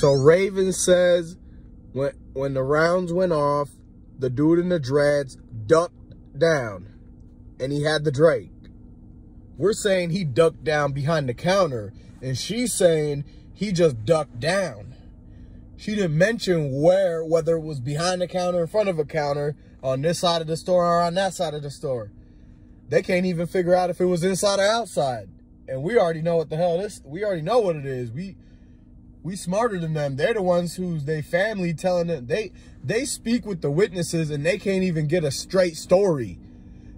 So Raven says when the rounds went off, the dude in the dreads ducked down and he had the Drake. We're saying he ducked down behind the counter, and she's saying he just ducked down. She didn't mention whether it was behind the counter, in front of a counter, on this side of the store or on that side of the store. They can't even figure out if it was inside or outside. And we already know what the hell this, we already know what it is. We smarter than them. They're the ones who's they family telling them, they speak with the witnesses and they can't even get a straight story.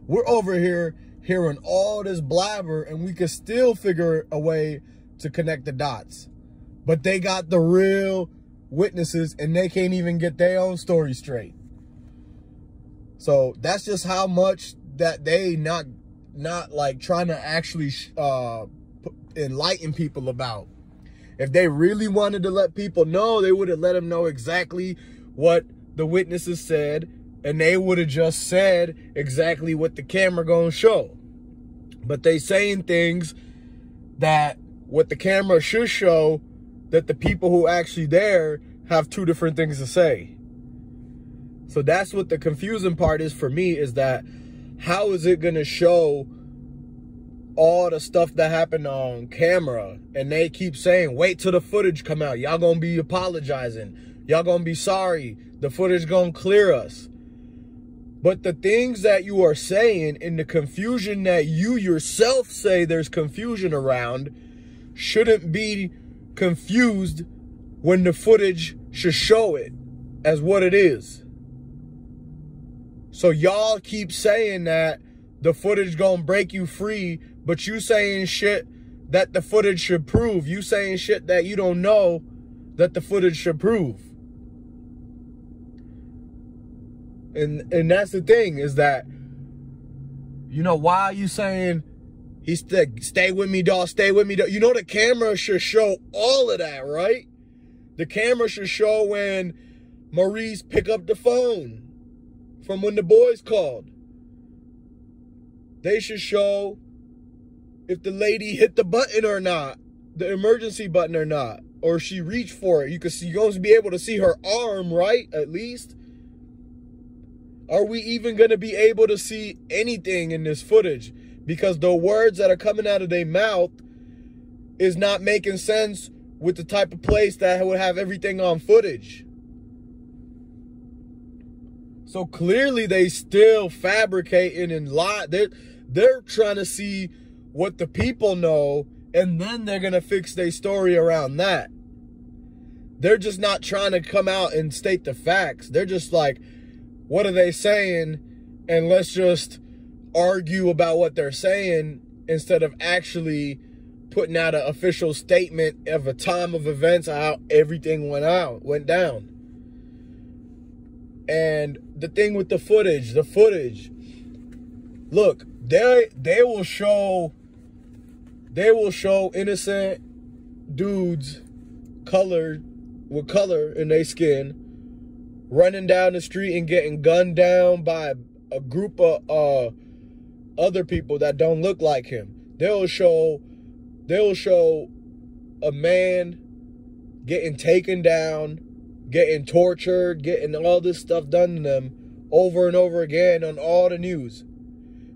We're over here hearing all this blabber and we could still figure a way to connect the dots. But they got the real witnesses and they can't even get their own story straight. So that's just how much that they not like trying to actually enlighten people about. If they really wanted to let people know, they would have let them know exactly what the witnesses said, and they would have just said exactly what the camera gonna show. But they saying things that what the camera should show, that the people who actually there have two different things to say. So that's what the confusing part is for me, is that how is it gonna show all the stuff that happened on camera? And they keep saying, wait till the footage come out. Y'all gonna be apologizing. Y'all gonna be sorry. The footage gonna clear us. But the things that you are saying and the confusion that you yourself say there's confusion around shouldn't be confused when the footage should show it as what it is. So y'all keep saying that the footage gonna break you free, but you saying shit that the footage should prove. You saying shit that you don't know that the footage should prove. And that's the thing, is that, you know, why are you saying, stay with me, dog, stay with me, dog? You know the camera should show all of that, right? The camera should show when Maurice picked up the phone from when the boys called. They should show if the lady hit the button or not, the emergency button or not, or she reached for it. You can see, you're going to be able to see her arm, right? At least. Are we even going to be able to see anything in this footage? Because the words that are coming out of their mouth is not making sense with the type of place that would have everything on footage. So clearly they still fabricating and lie. They're trying to see what the people know, and then they're going to fix their story around that. They're just not trying to come out and state the facts. They're just like, what are they saying? And let's just argue about what they're saying instead of actually putting out an official statement of a time of events, how everything went down. And the thing with the footage, look, they will show innocent dudes with color in their skin running down the street and getting gunned down by a group of other people that don't look like him. They'll show a man getting taken down, getting tortured, getting all this stuff done to them over and over again on all the news.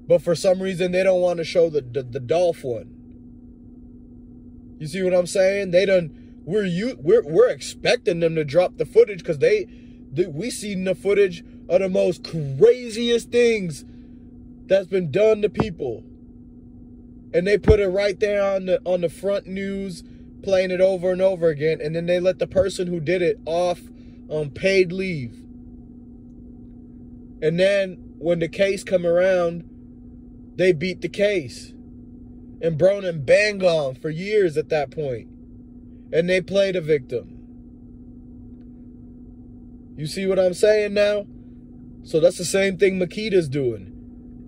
But for some reason, they don't want to show the Dolph one. You see what I'm saying? We're expecting them to drop the footage because we seen the footage of the most craziest things that's been done to people. And they put it right there on the front news, playing it over and over again. And then they let the person who did it off on paid leave. And then when the case come around, they beat the case. And Bronin banged on for years at that point. And they played a victim. You see what I'm saying now? So that's the same thing Makeda's doing.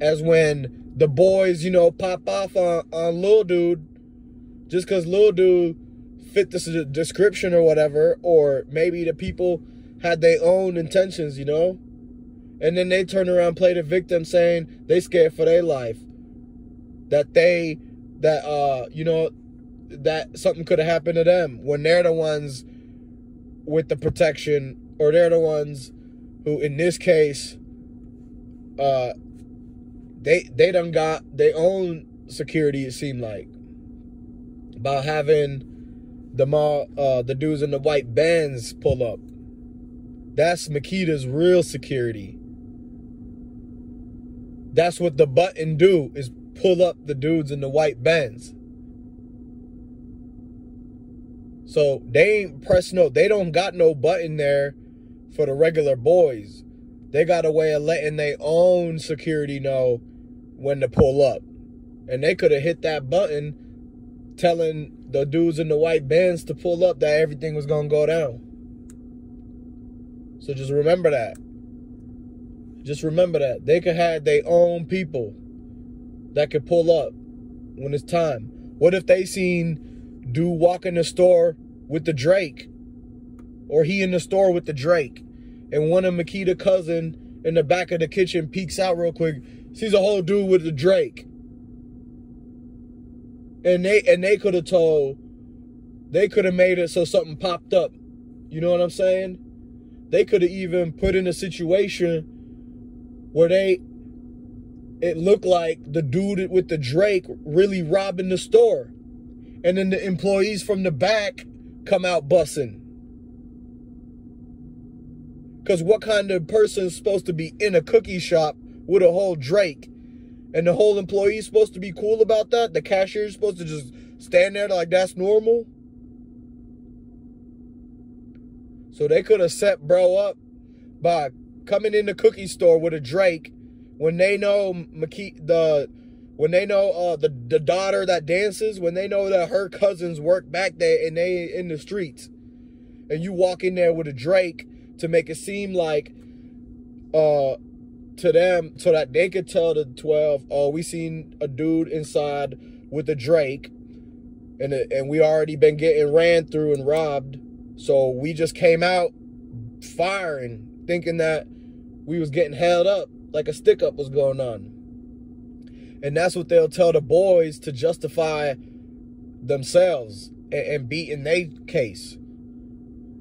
As when the boys, you know, pop off on Lil Dude. Just because Lil Dude fit this description or whatever. Or maybe the people had their own intentions, you know. And then they turn around and play the victim saying they scared for their life. That you know, that something could have happened to them. When they're the ones with the protection, or they're the ones who, in this case, they done got their own security, it seemed like, by having the dudes in the white Benz pull up. That's Makedas' real security. That's what the button do, is pull up the dudes in the white Benz. So they ain't press no, they don't got no button there for the regular boys. They got a way of letting their own security know when to pull up. And they could have hit that button telling the dudes in the white Benz to pull up, that everything was going to go down. So just remember that. Just remember that. They could have their own people that could pull up when it's time. What if they seen dude walk in the store with the Drake? Or he in the store with the Drake. And one of Makedas' cousin in the back of the kitchen peeks out real quick, sees a whole dude with the Drake. And they could have told, they could have made it so something popped up. You know what I'm saying? They could have even put in a situation where it looked like the dude with the Drake really robbing the store. And then the employees from the back come out bussing. Because what kind of person is supposed to be in a cookie shop with a whole Drake? And the whole employee is supposed to be cool about that? The cashier is supposed to just stand there like that's normal? So they could have set bro up by coming in the cookie store with a Drake when they know the daughter that dances, when they know that her cousins work back there and they in the streets. And you walk in there with a Drake to make it seem like to them, so that they could tell the 12, oh, we seen a dude inside with a Drake, and we already been getting ran through and robbed, so we just came out firing, thinking that we was getting held up, like a stick up was going on. And that's what they'll tell the boys to justify themselves and beat in their case.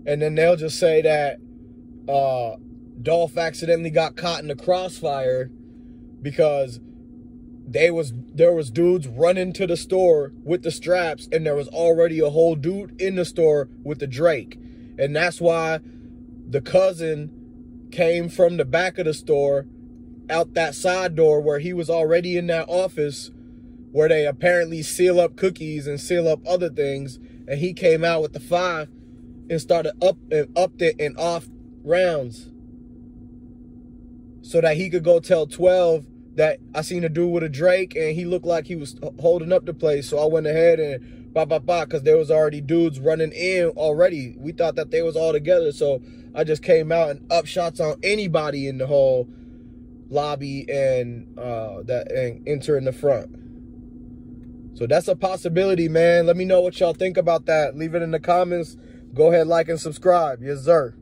And then they'll just say that Dolph accidentally got caught in the crossfire because there was dudes running to the store with the straps, and there was already a whole dude in the store with the Drake. And that's why the cousin came from the back of the store out that side door where he was already in that office where they apparently seal up cookies and seal up other things, and he came out with the 5 and started upped it and off rounds so that he could go tell 12 that I seen a dude with a Drake and he looked like he was holding up the place. So I went ahead and because there was already dudes running in already. We thought that they was all together, so I just came out and up shots on anybody in the whole lobby and enter in the front. So that's a possibility, man. Let me know what y'all think about that. Leave it in the comments. Go ahead, like and subscribe. Yes, sir.